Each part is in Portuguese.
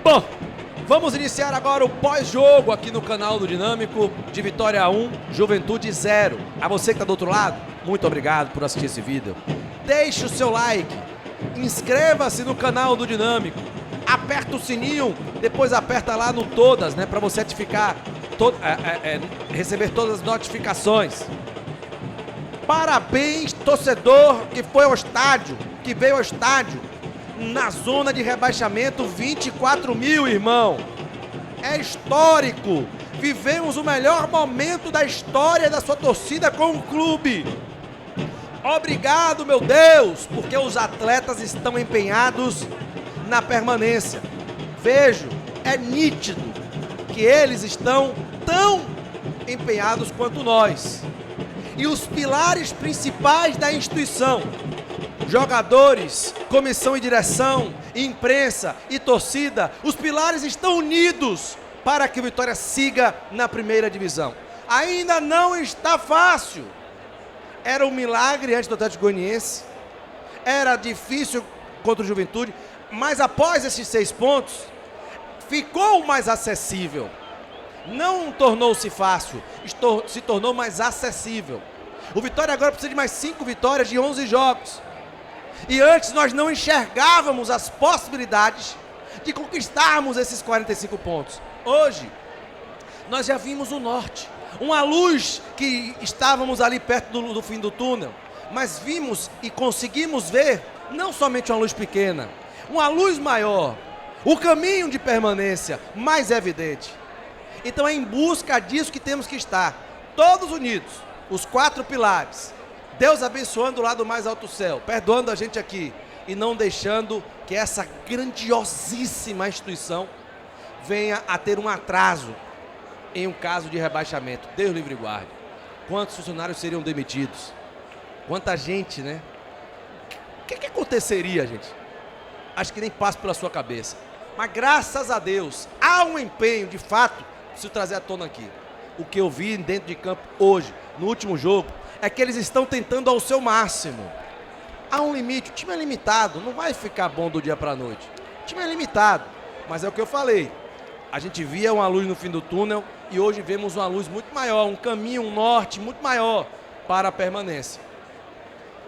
Bom, vamos iniciar agora o pós-jogo aqui no canal do Dinâmico, de Vitória 1, Juventude 0. A você que está do outro lado, muito obrigado por assistir esse vídeo. Deixe o seu like, inscreva-se no canal do Dinâmico, aperta o sininho, depois aperta lá no todas, né, para você receber todas as notificações. Parabéns, torcedor que foi ao estádio, que veio ao estádio. Na zona de rebaixamento, 24 mil, irmão. É histórico. Vivemos o melhor momento da história da sua torcida com o clube. Obrigado, meu Deus, porque os atletas estão empenhados na permanência. Vejo, é nítido que eles estão tão empenhados quanto nós. E os pilares principais da instituição, jogadores, comissão e direção, imprensa e torcida, os pilares estão unidos para que o Vitória siga na primeira divisão. Ainda não está fácil. Era um milagre antes do Atlético Goianiense, era difícil contra o Juventude, mas após esses 6 pontos, ficou mais acessível. Não tornou-se fácil, se tornou mais acessível. O Vitória agora precisa de mais 5 vitórias de 11 jogos. E antes nós não enxergávamos as possibilidades de conquistarmos esses 45 pontos. Hoje, nós já vimos o norte. Uma luz que estávamos ali perto do fim do túnel. Mas vimos e conseguimos ver não somente uma luz pequena, uma luz maior. O caminho de permanência mais evidente. Então é em busca disso que temos que estar. Todos unidos, os 4 pilares. Deus abençoando lá do mais alto céu, perdoando a gente aqui e não deixando que essa grandiosíssima instituição venha a ter um atraso em um caso de rebaixamento. Deus livre e guarde. Quantos funcionários seriam demitidos? Quanta gente, né? O que aconteceria, gente? Acho que nem passa pela sua cabeça. Mas graças a Deus, há um empenho, de fato, preciso trazer à tona aqui. O que eu vi dentro de campo hoje, no último jogo, é que eles estão tentando ao seu máximo. Há um limite, o time é limitado, não vai ficar bom do dia para a noite. O time é limitado, mas é o que eu falei. A gente via uma luz no fim do túnel e hoje vemos uma luz muito maior, um caminho, um norte muito maior para a permanência.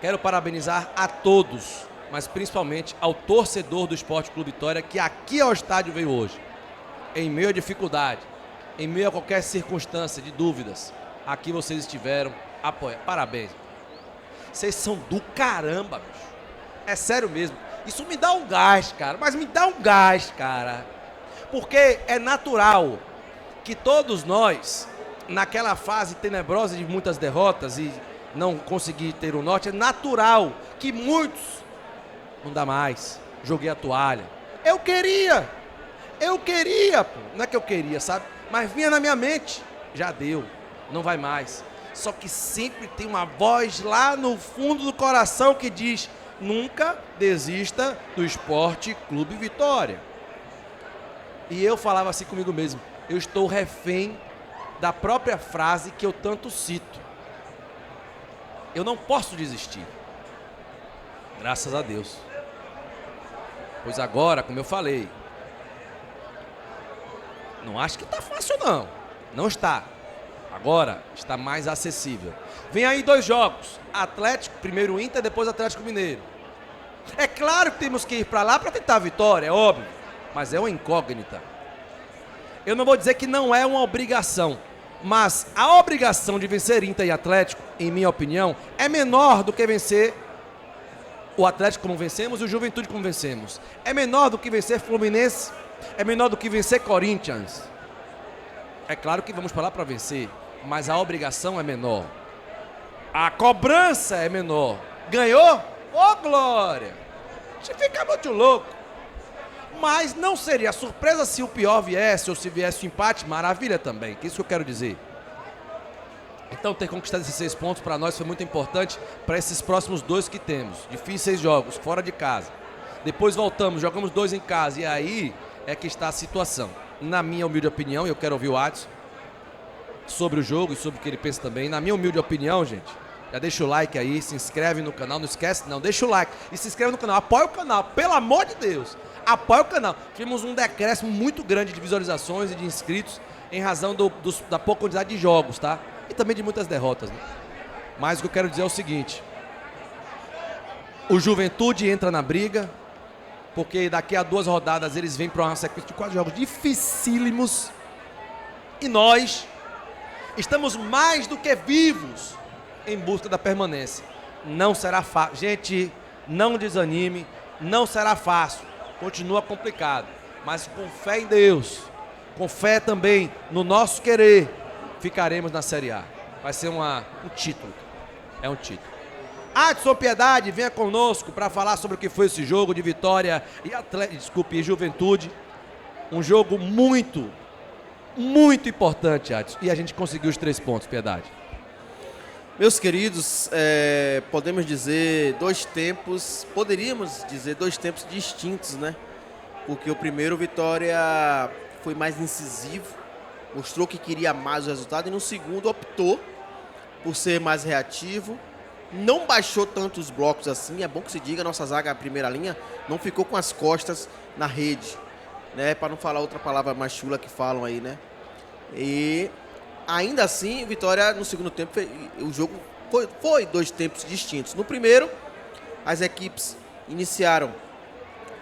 Quero parabenizar a todos, mas principalmente ao torcedor do Sport Clube Vitória que aqui ao estádio veio hoje. Em meio à dificuldade, em meio a qualquer circunstância de dúvidas, aqui vocês estiveram. Apoia. Parabéns. Vocês são do caramba, bicho. É sério mesmo. Isso me dá um gás, cara. Mas me dá um gás, cara. Porque é natural que todos nós, naquela fase tenebrosa de muitas derrotas e não conseguir ter o norte, é natural que muitos, não dá mais, joguei a toalha. Eu queria, pô. Não é que eu queria, sabe? Mas vinha na minha mente. Já deu, não vai mais. Só que sempre tem uma voz lá no fundo do coração que diz: nunca desista do Sport Clube Vitória. E eu falava assim comigo mesmo: eu estou refém da própria frase que eu tanto cito. Eu não posso desistir. Graças a Deus. Pois agora, como eu falei, não acho que está fácil não. Não está. Agora está mais acessível. Vem aí 2 jogos. Atlético, primeiro Inter, depois Atlético Mineiro. É claro que temos que ir para lá para tentar a vitória, é óbvio. Mas é uma incógnita. Eu não vou dizer que não é uma obrigação. Mas a obrigação de vencer Inter e Atlético, em minha opinião, é menor do que vencer o Atlético como vencemos e o Juventude como vencemos. É menor do que vencer Fluminense. É menor do que vencer Corinthians. É claro que vamos para lá para vencer, mas a obrigação é menor. A cobrança é menor. Ganhou? Ô, glória! A gente fica muito louco. Mas não seria surpresa se o pior viesse ou se viesse o empate, maravilha também, que é isso que eu quero dizer. Então ter conquistado esses 6 pontos para nós foi muito importante para esses próximos 2 que temos. Difíceis jogos, fora de casa. Depois voltamos, jogamos 2 em casa e aí é que está a situação. Na minha humilde opinião, eu quero ouvir o Adson sobre o jogo e sobre o que ele pensa também. Na minha humilde opinião, gente, já deixa o like aí, se inscreve no canal, não esquece não, deixa o like e se inscreve no canal, apoia o canal, pelo amor de Deus. Apoie o canal. Tivemos um decréscimo muito grande de visualizações e de inscritos em razão da pouca quantidade de jogos, tá? E também de muitas derrotas, né? Mas o que eu quero dizer é o seguinte. O Juventude entra na briga, porque daqui a 2 rodadas eles vêm para uma sequência de 4 jogos dificílimos. E nós estamos mais do que vivos em busca da permanência. Não será fácil. Gente, não desanime, não será fácil. Continua complicado. Mas com fé em Deus, com fé também no nosso querer, ficaremos na Série A. Vai ser um título. É um título. Adson Piedade, venha conosco para falar sobre o que foi esse jogo de Vitória e Juventude. Um jogo muito, muito importante, Adson. E a gente conseguiu os 3 pontos, Piedade. Meus queridos, poderíamos dizer 2 tempos distintos, né? Porque o primeiro, Vitória foi mais incisivo, mostrou que queria mais o resultado, e no segundo optou por ser mais reativo. Não baixou tanto os blocos assim, é bom que se diga, nossa zaga, a primeira linha, não ficou com as costas na rede, né? Para não falar outra palavra mais chula que falam aí, né? E ainda assim, Vitória no segundo tempo, o jogo foi 2 tempos distintos. No primeiro, as equipes iniciaram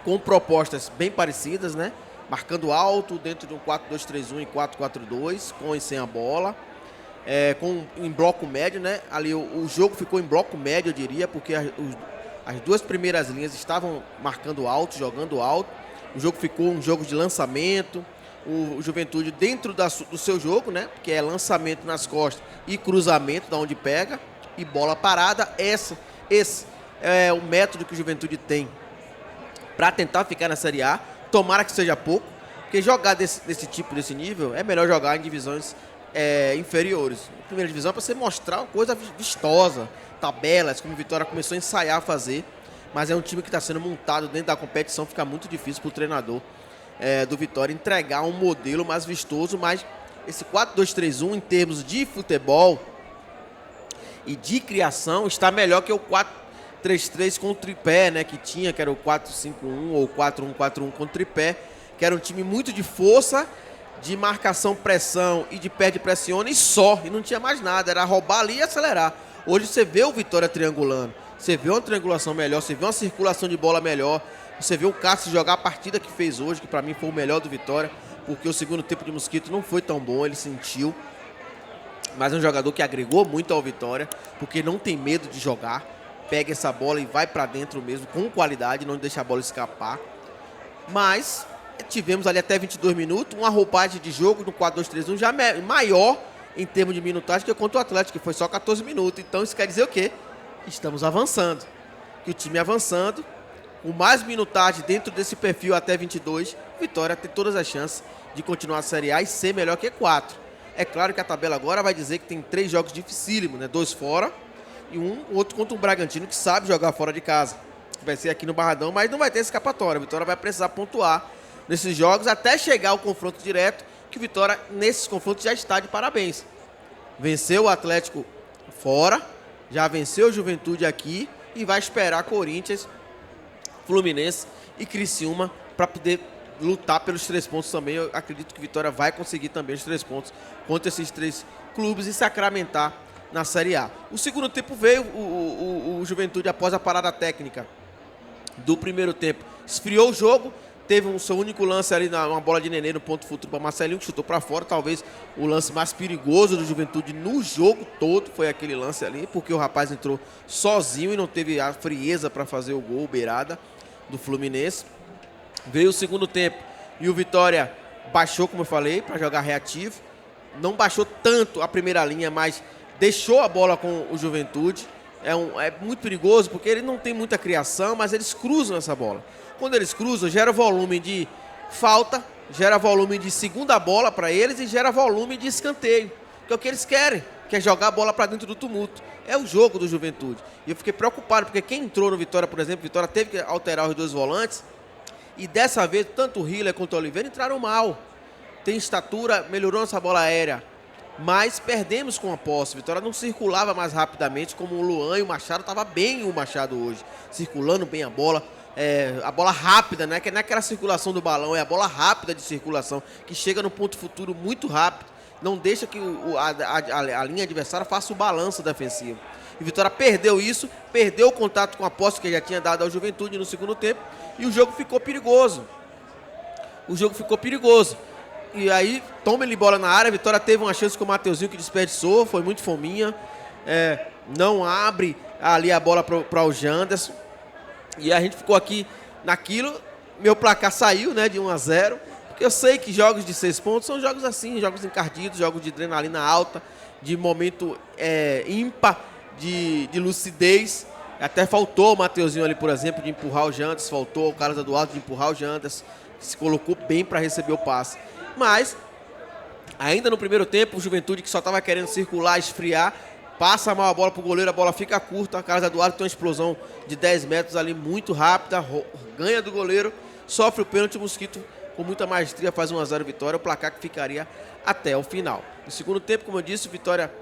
com propostas bem parecidas, né? Marcando alto dentro de um 4-2-3-1 e 4-4-2, com e sem a bola. Em bloco médio, né? Ali o jogo ficou em bloco médio, eu diria, porque as 2 primeiras linhas estavam marcando alto, jogando alto. O jogo ficou um jogo de lançamento. O Juventude dentro do seu jogo, né? Que é lançamento nas costas e cruzamento, da onde pega, e bola parada. Esse é o método que o Juventude tem para tentar ficar na Série A. Tomara que seja pouco, porque jogar desse nível é melhor jogar em divisões inferiores. A primeira divisão é para você mostrar uma coisa vistosa, tabelas, como o Vitória começou a ensaiar a fazer, mas é um time que está sendo montado dentro da competição, fica muito difícil para o treinador do Vitória entregar um modelo mais vistoso, mas esse 4-2-3-1 em termos de futebol e de criação está melhor que o 4-3-3 com o tripé, né, que era o 4-5-1 ou 4-1-4-1 com o tripé, que era um time muito de força, de marcação, pressão e de perde pressiona e não tinha mais nada, era roubar ali e acelerar. Hoje você vê o Vitória triangulando, você vê uma triangulação melhor, você vê uma circulação de bola melhor, você vê o Cássio jogar a partida que fez hoje, que para mim foi o melhor do Vitória, porque o segundo tempo de Mosquito não foi tão bom, ele sentiu, mas é um jogador que agregou muito ao Vitória, porque não tem medo de jogar, pega essa bola e vai para dentro mesmo, com qualidade, não deixa a bola escapar. Mas tivemos ali até 22 minutos, uma roupagem de jogo no 4-2-3-1 já maior em termos de minutagem que contra o Atlético, que foi só 14 minutos. Então isso quer dizer o quê? Estamos avançando. Que o time avançando, com mais minutagem dentro desse perfil até 22, Vitória tem todas as chances de continuar a Série A e ser melhor que 4. É claro que a tabela agora vai dizer que tem 3 jogos dificílimos, né? 2 fora e outro contra um Bragantino que sabe jogar fora de casa. Vai ser aqui no Barradão, mas não vai ter escapatória. A Vitória vai precisar pontuar nesses jogos até chegar ao confronto direto, que o Vitória nesses confrontos já está de parabéns. Venceu o Atlético fora, já venceu o Juventude aqui e vai esperar Corinthians, Fluminense e Criciúma para poder lutar pelos 3 pontos também. Eu acredito que o Vitória vai conseguir também os 3 pontos contra esses 3 clubes e sacramentar na Série A. O segundo tempo veio o Juventude após a parada técnica do primeiro tempo. Esfriou o jogo, teve o seu único lance ali, uma bola de Nenê no ponto futuro para Marcelinho, que chutou para fora. Talvez o lance mais perigoso do Juventude no jogo todo foi aquele lance ali, porque o rapaz entrou sozinho e não teve a frieza para fazer o gol, beirada do Fluminense. Veio o segundo tempo e o Vitória baixou, como eu falei, para jogar reativo. Não baixou tanto a primeira linha, mas deixou a bola com o Juventude. É muito perigoso porque ele não tem muita criação, mas eles cruzam essa bola. Quando eles cruzam, gera volume de falta, gera volume de segunda bola para eles e gera volume de escanteio. Que é o que eles querem, que é jogar a bola para dentro do tumulto. É o jogo do Juventude. E eu fiquei preocupado, porque quem entrou no Vitória, por exemplo, Vitória teve que alterar os 2 volantes. E dessa vez, tanto o Hiller quanto o Oliveira entraram mal. Tem estatura, melhorou nossa bola aérea. Mas perdemos com a posse. Vitória não circulava mais rapidamente como o Luan e o Machado. Estava bem o Machado hoje, circulando bem a bola, a bola rápida, né? Que não é aquela circulação do balão, é a bola rápida de circulação, que chega no ponto futuro muito rápido, não deixa que a linha adversária faça o balanço defensivo. E Vitória perdeu isso, perdeu o contato com a posse que já tinha dado ao Juventude no segundo tempo, e o jogo ficou perigoso. E aí, toma ele bola na área, a Vitória teve uma chance com o Mateuzinho que desperdiçou, foi muito fominha, não abre ali a bola para o Janderson. E a gente ficou aqui naquilo, meu placar saiu, né, de 1-0, porque eu sei que jogos de 6 pontos são jogos assim, jogos encardidos, jogos de adrenalina alta, de momento ímpar, de lucidez. Até faltou o Mateuzinho ali, por exemplo, de empurrar o Janderson, faltou o Carlos Eduardo de empurrar o Janderson, que se colocou bem para receber o passe. Mas, ainda no primeiro tempo, o Juventude, que só estava querendo circular, esfriar, passa mal a bola pro goleiro, a bola fica curta, o Carlos Eduardo tem uma explosão de 10 metros ali muito rápida, ganha do goleiro, sofre o pênalti, o Mosquito com muita maestria faz 1-0 Vitória, o placar que ficaria até o final. No segundo tempo, como eu disse, o Vitória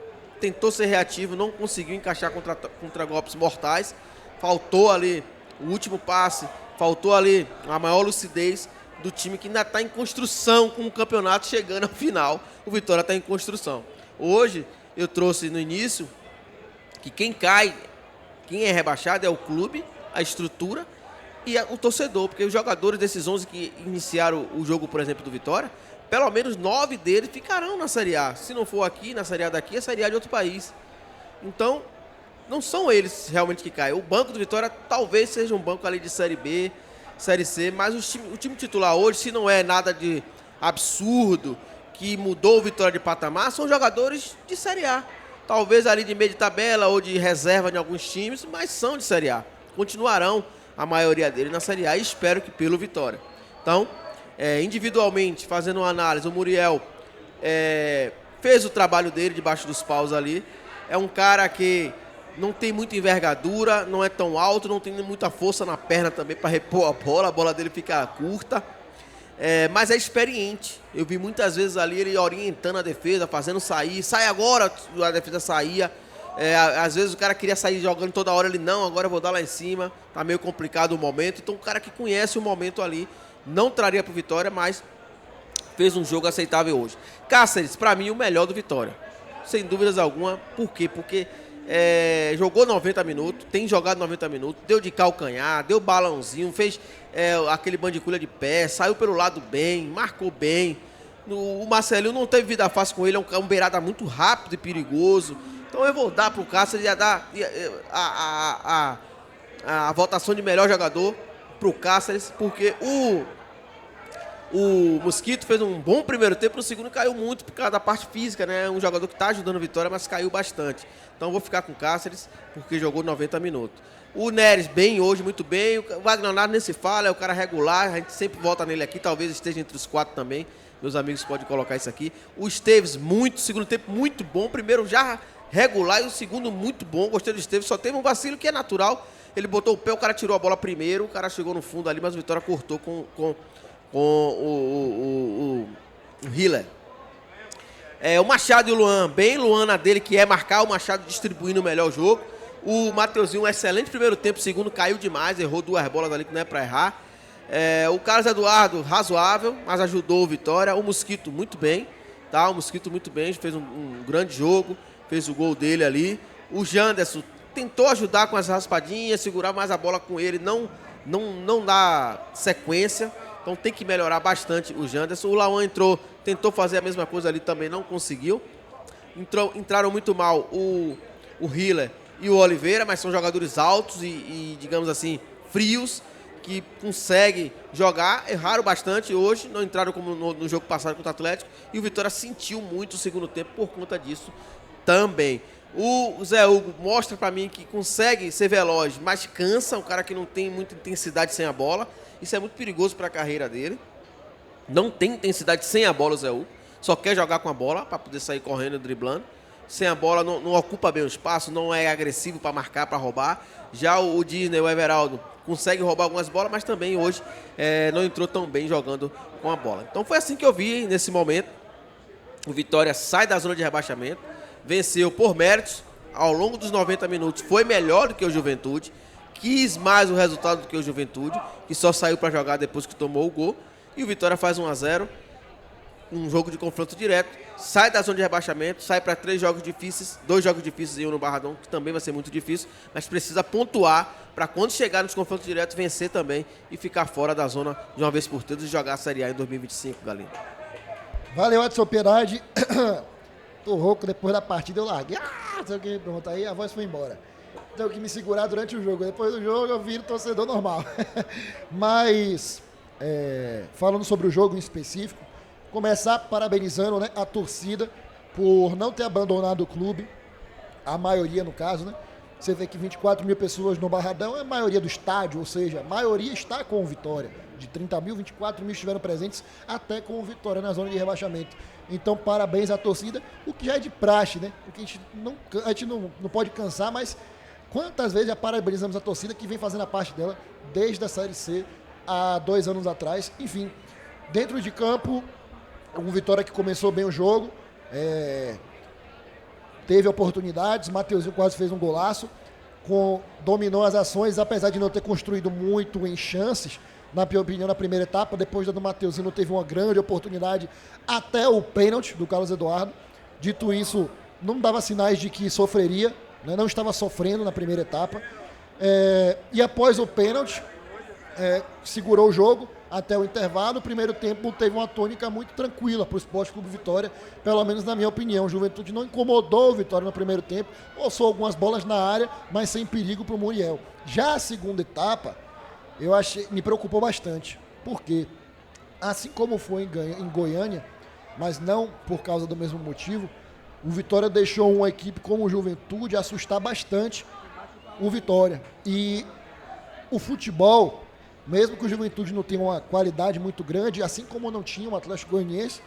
tentou ser reativo, não conseguiu encaixar contra golpes mortais, faltou ali o último passe, faltou ali a maior lucidez do time que ainda está em construção com o campeonato chegando ao final, o Vitória está em construção. Hoje, eu trouxe no início que quem é rebaixado é o clube, a estrutura e o torcedor, porque os jogadores desses 11 que iniciaram o jogo, por exemplo, do Vitória, pelo menos 9 deles ficarão na Série A. Se não for aqui, na Série A daqui, é Série A de outro país. Então, não são eles realmente que caem. O banco do Vitória talvez seja um banco ali de Série B, Série C, mas o time titular hoje, se não é nada de absurdo, que mudou o Vitória de patamar, são jogadores de Série A. Talvez ali de meio de tabela ou de reserva de alguns times, mas são de Série A. Continuarão a maioria deles na Série A e espero que pelo Vitória. Então, individualmente, fazendo uma análise, o Muriel fez o trabalho dele debaixo dos paus ali. É um cara que não tem muita envergadura, não é tão alto, não tem muita força na perna também para repor a bola dele fica curta. Mas é experiente. Eu vi muitas vezes ali ele orientando a defesa, fazendo sair. Sai agora, a defesa saía. Às vezes o cara queria sair jogando toda hora, ele não, agora eu vou dar lá em cima. Tá meio complicado o momento. Então o cara que conhece o momento ali, não traria pro Vitória, mas fez um jogo aceitável hoje. Cáceres, pra mim, o melhor do Vitória. Sem dúvidas alguma. Por quê? Porque jogou 90 minutos, tem jogado 90 minutos, deu de calcanhar, deu balãozinho, fez aquele bandiculha de pé, saiu pelo lado bem, marcou bem. O Marcelinho não teve vida fácil com ele, é um beirada muito rápido e perigoso. Então eu vou dar pro Cáceres, ia dar a votação de melhor jogador pro Cáceres, porque o Mosquito fez um bom primeiro tempo, no segundo caiu muito por causa da parte física, né? Um jogador que está ajudando a Vitória, mas caiu bastante. Então eu vou ficar com o Cáceres, porque jogou 90 minutos. O Neres bem hoje, muito bem. O Wagner Leonardo nem se fala, é o cara regular, a gente sempre volta nele aqui, talvez esteja entre os 4 também. Meus amigos podem colocar isso aqui. O Esteves, segundo tempo muito bom. Primeiro já regular e o segundo muito bom. Gostei do Esteves, só teve um vacilo que é natural. Ele botou o pé, o cara tirou a bola primeiro, o cara chegou no fundo ali, mas o Vitória cortou com o Hiller. O Machado e o Luan, bem Luan na dele, que é marcar, o Machado distribuindo o melhor jogo. O Mateuzinho, um excelente primeiro tempo, segundo caiu demais, errou 2 bolas ali que não é pra errar. O Carlos Eduardo, razoável, mas ajudou o Vitória. O Mosquito, muito bem, tá? O Mosquito muito bem, fez um grande jogo, fez o gol dele ali. O Janderson tentou ajudar com as raspadinhas, segurar mais a bola com ele, não dá sequência. Então tem que melhorar bastante o Janderson. O Lauan entrou, tentou fazer a mesma coisa ali, também não conseguiu. Entraram muito mal o Hiller e o Oliveira, mas são jogadores altos e digamos assim, frios, que conseguem jogar. Erraram bastante hoje, não entraram como no jogo passado contra o Atlético. E o Vitória sentiu muito o segundo tempo por conta disso também. O Zé Hugo mostra pra mim que consegue ser veloz, mas cansa, um cara que não tem muita intensidade sem a bola. Isso é muito perigoso para a carreira dele. Não tem intensidade sem a bola o Zé Hugo. Só quer jogar com a bola para poder sair correndo e driblando. Sem a bola não ocupa bem o espaço, não é agressivo para marcar, para roubar. Já o Disney, o Everaldo, consegue roubar algumas bolas, mas também hoje não entrou tão bem jogando com a bola. Então foi assim que eu vi nesse momento. O Vitória sai da zona de rebaixamento, venceu por méritos. Ao longo dos 90 minutos foi melhor do que o Juventude. quis mais o resultado do que o Juventude, que só saiu para jogar depois que tomou o gol. E o Vitória faz 1-0, um jogo de confronto direto, sai da zona de rebaixamento, sai para 3 jogos difíceis, 2 jogos difíceis e um no Barradão, que também vai ser muito difícil, mas precisa pontuar para quando chegar nos confrontos diretos vencer também e ficar fora da zona de uma vez por todas e jogar a Série A em 2025, Galinho. Valeu, Edson Piedade. Tô rouco, depois da partida eu larguei. Sei o que, pronto, aí a voz foi embora. Tenho que me segurar durante o jogo. Depois do jogo eu viro torcedor normal. Mas, falando sobre o jogo em específico, começar parabenizando, né, a torcida por não ter abandonado o clube, a maioria no caso, né? Você vê que 24 mil pessoas no Barradão é a maioria do estádio, ou seja, a maioria está com o Vitória. De 30 mil, 24 mil estiveram presentes até com o Vitória na zona de rebaixamento. Então, parabéns à torcida, o que já é de praxe, né? O que a gente não pode cansar, mas quantas vezes já parabenizamos a torcida que vem fazendo a parte dela desde a Série C há 2 anos atrás. Enfim, dentro de campo, o Vitória que começou bem o jogo, teve oportunidades, Mateuzinho quase fez um golaço, dominou as ações, apesar de não ter construído muito em chances, na minha opinião, na primeira etapa. Depois do Mateuzinho teve uma grande oportunidade até o pênalti do Carlos Eduardo. Dito isso, não dava sinais de que sofreria, né? Não estava sofrendo na primeira etapa. E após o pênalti, segurou o jogo até o intervalo. O primeiro tempo teve uma tônica muito tranquila para o Sport Clube Vitória, pelo menos na minha opinião. O Juventude não incomodou o Vitória no primeiro tempo, forçou algumas bolas na área, mas sem perigo para o Muriel. Já a segunda etapa, me preocupou bastante. Por quê? Assim como foi em Goiânia, mas não por causa do mesmo motivo, o Vitória deixou uma equipe como o Juventude assustar bastante o Vitória. E o futebol, mesmo que o Juventude não tenha uma qualidade muito grande, assim como não tinha o Atlético Goianiense,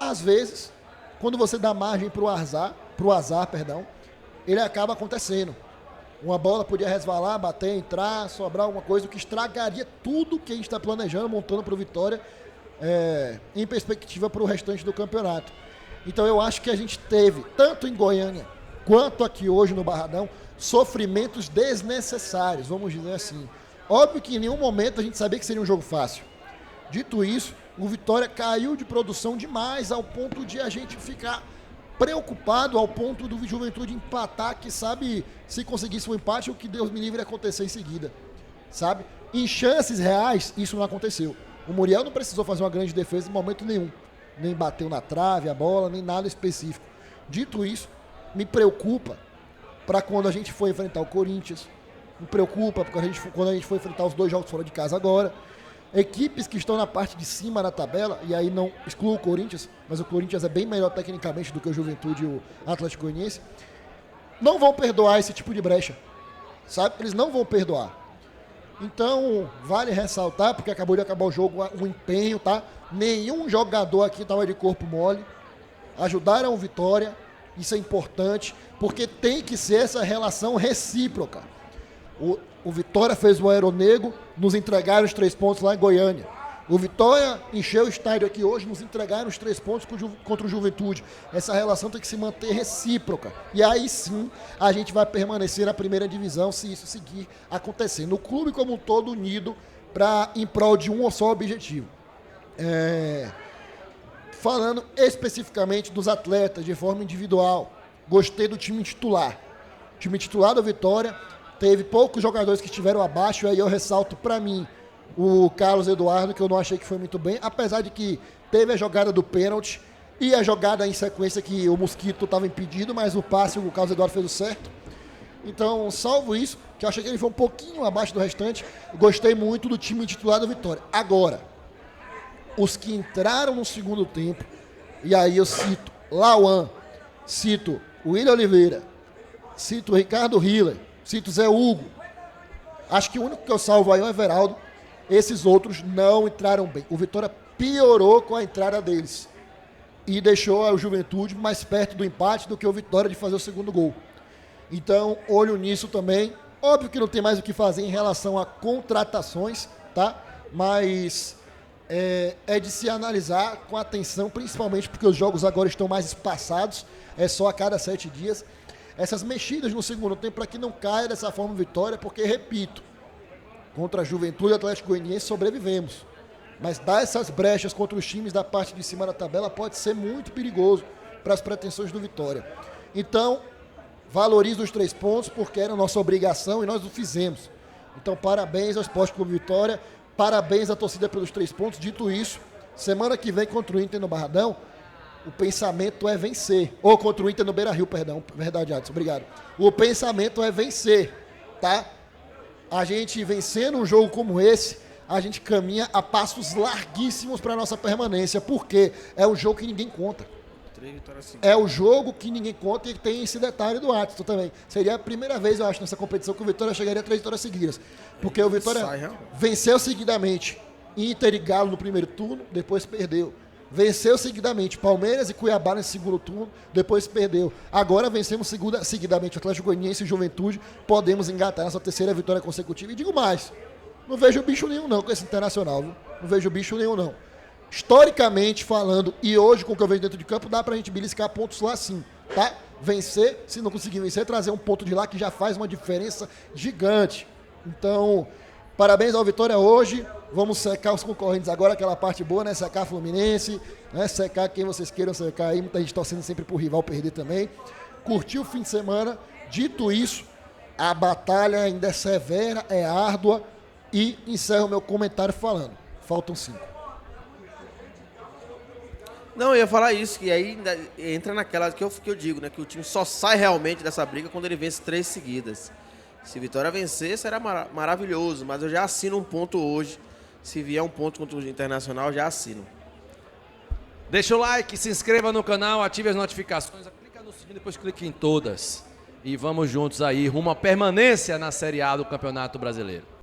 às vezes, quando você dá margem para o azar, ele acaba acontecendo. Uma bola podia resvalar, bater, entrar, sobrar alguma coisa, o que estragaria tudo que a gente está planejando, montando para o Vitória, em perspectiva para o restante do campeonato. Então eu acho que a gente teve, tanto em Goiânia quanto aqui hoje no Barradão, sofrimentos desnecessários, vamos dizer assim. Óbvio que em nenhum momento a gente sabia que seria um jogo fácil. Dito isso, o Vitória caiu de produção demais ao ponto de a gente ficar preocupado, ao ponto do Juventude empatar, que sabe, se conseguisse um empate, o que Deus me livre acontecer em seguida, sabe? Em chances reais, isso não aconteceu. O Muriel não precisou fazer uma grande defesa em momento nenhum, nem bateu na trave a bola, nem nada específico. Dito isso, me preocupa para quando a gente for enfrentar o Corinthians, me preocupa quando a gente for enfrentar os 2 jogos fora de casa agora. Equipes que estão na parte de cima da tabela, e aí não excluo o Corinthians, mas o Corinthians é bem melhor tecnicamente do que o Juventude e o Atlético Goianiense, não vão perdoar esse tipo de brecha, sabe? Eles não vão perdoar. Então, vale ressaltar, porque acabou de acabar o jogo, o empenho, tá? Nenhum jogador aqui estava de corpo mole, ajudaram o Vitória, isso é importante, porque tem que ser essa relação recíproca. O Vitória fez o aeronego, nos entregaram os 3 pontos lá em Goiânia. O Vitória encheu o estádio aqui hoje, nos entregaram os 3 pontos contra o Juventude. Essa relação tem que se manter recíproca. E aí sim a gente vai permanecer na primeira divisão se isso seguir acontecendo. O clube como um todo unido em prol de um só objetivo. Falando especificamente dos atletas de forma individual, gostei do time titular. O time titular do Vitória teve poucos jogadores que estiveram abaixo, aí eu ressalto para mim o Carlos Eduardo, que eu não achei que foi muito bem, apesar de que teve a jogada do pênalti e a jogada em sequência que o Mosquito estava impedido, mas o passe o Carlos Eduardo fez o certo. Então, salvo isso, que eu achei que ele foi um pouquinho abaixo do restante, gostei muito do time titular do Vitória. Agora, os que entraram no segundo tempo, e aí eu cito Lauan, cito William Oliveira, cito Ricardo Hiller, cito Zé Hugo. Acho que o único que eu salvo aí é o Everaldo. Esses outros não entraram bem. O Vitória piorou com a entrada deles e deixou a Juventude mais perto do empate do que o Vitória de fazer o segundo gol. Então, olho nisso também. Óbvio que não tem mais o que fazer em relação a contratações, tá? Mas é de se analisar com atenção, principalmente porque os jogos agora estão mais espaçados, é só a cada 7 dias. Essas mexidas no segundo tempo para que não caia dessa forma Vitória, porque, repito, Contra a Juventude e Atlético Goianiense sobrevivemos. Mas dar essas brechas contra os times da parte de cima da tabela pode ser muito perigoso para as pretensões do Vitória. Então, valorizo os 3 pontos porque era nossa obrigação e nós o fizemos. Então, parabéns ao Sport Clube Vitória, parabéns à torcida pelos 3 pontos. Dito isso, semana que vem contra o Inter no Barradão, o pensamento é vencer. Ou contra o Inter no Beira-Rio, perdão. Verdade, Adson, obrigado. O pensamento é vencer, tá? A gente vencendo um jogo como esse, a gente caminha a passos larguíssimos para a nossa permanência. Por quê? É o jogo que ninguém conta. 3 vitórias seguidas. É o jogo que ninguém conta e tem esse detalhe do Adson também. Seria a primeira vez, eu acho, nessa competição que o Vitória chegaria a 3 vitórias seguidas. Porque o Vitória venceu seguidamente Inter e Galo no primeiro turno, depois perdeu. Venceu seguidamente Palmeiras e Cuiabá nesse segundo turno, depois perdeu. Agora vencemos seguidamente Atlético Goianiense e Juventude. Podemos engatar nossa terceira vitória consecutiva. E digo mais, não vejo bicho nenhum não com esse Internacional, viu? Não vejo bicho nenhum não. Historicamente falando, e hoje com o que eu vejo dentro de campo, dá pra gente beliscar pontos lá sim, tá? Vencer, se não conseguir vencer, trazer um ponto de lá que já faz uma diferença gigante. Então, parabéns ao Vitória hoje. Vamos secar os concorrentes agora, aquela parte boa, né? Secar Fluminense, né? Secar quem vocês queiram secar aí. Muita gente torcendo sempre pro rival perder também. Curtir o fim de semana. Dito isso, a batalha ainda é severa, é árdua. E encerro meu comentário falando. Faltam 5. Não, eu ia falar isso, que aí ainda entra naquela que eu digo, né? Que o time só sai realmente dessa briga quando ele vence 3 seguidas. Se Vitória vencer, será maravilhoso, mas eu já assino um ponto hoje. Se vier um ponto contra o Internacional, já assino. Deixa o like, se inscreva no canal, ative as notificações, clica no sininho, depois clique em todas. E vamos juntos aí, rumo à permanência na Série A do Campeonato Brasileiro.